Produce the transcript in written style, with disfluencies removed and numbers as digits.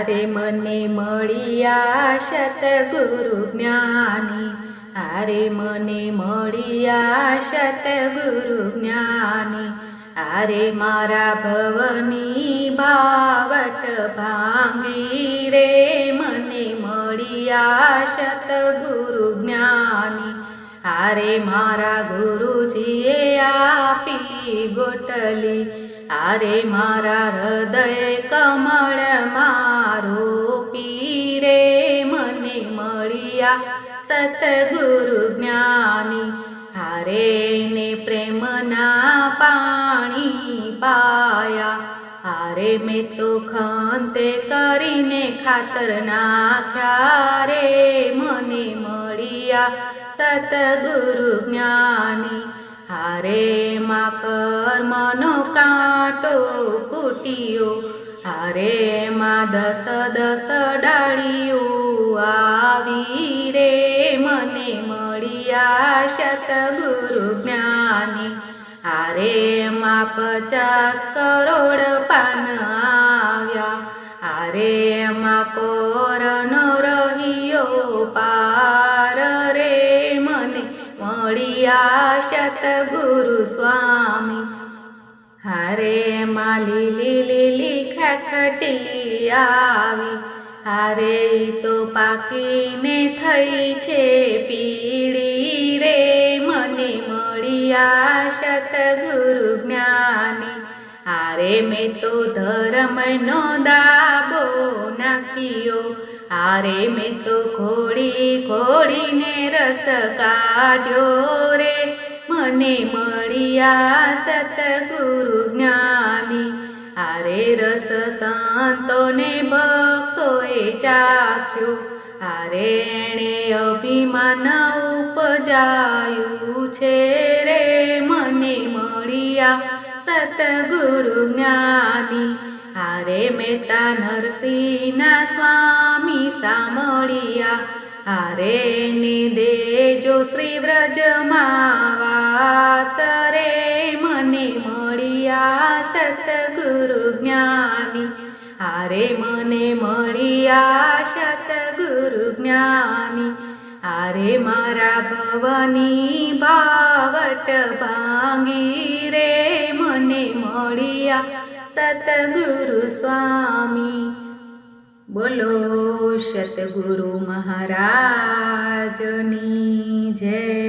હારે મને મળ્યા સતગુરુ જ્ઞાની, હારે મને મળ્યા સતગુરુ જ્ઞાની, હારે મારા ભવની ભાવટ ભાંગી રે, મને મળ્યા સતગુરુ જ્ઞાની, હારે મારા ગુરુજીએ આપી ગોટલી, હારે મારા હૃદય કમળ મારું પીરે, મને મળ્યા સતગુરુ જ્ઞાની, હારે ને પ્રેમના પાણી પાયા, હારે મેં તો ખંતે કરીને ખાતર નાખ્યા રે, મને મળ્યા સતગુરુ જ્ઞાની, હારે માં કર્મનો કાંટો ફૂટ્યો, હારે માં 10 ડાળીઓ આવી રે, મને મળ્યા સતગુરુ જ્ઞાની, હારે માં 50 કરોડ પાન આવ્યા, હારે માં કોરનો રહ્યો પાર રે, મને મળ્યા સતગુરુ સ્વામી, હારે માં લીલી લીલી ખખટી આવી, હારે તો પાકીને થઈ છે પીળી રે, મને મળ્યા સતગુરુ જ્ઞાની, હારે મેં તો ધર્મનો દાબો નાખ્યો, હારે મેં તો ખોડી ખોડીને રસ કાઢ્યો રે, મને મળ્યા સતગુરુ જ્ઞાની, હારે રસ સંતોને ભક્તોએ ચાખ્યો, હારે એણે અભિમાન ઉપજાયું છે રે, મને મળ્યા સતગુરુ જ્ઞાની, હારે મહેતા નરસિંહના સ્વામી સાંભળ્યા, હારે ને દેજો શ્રી વ્રજમાં વાસ રે, મને મળ્યા સતગુરુ જ્ઞાની, હારે મને મળ્યા સતગુરુ જ્ઞાની, હારે મારા ભવની ભાવટ ભાંગી રે, મને મળ્યા સતગુરુ સ્વામી। બોલો સતગુરુ મહારાજની જય।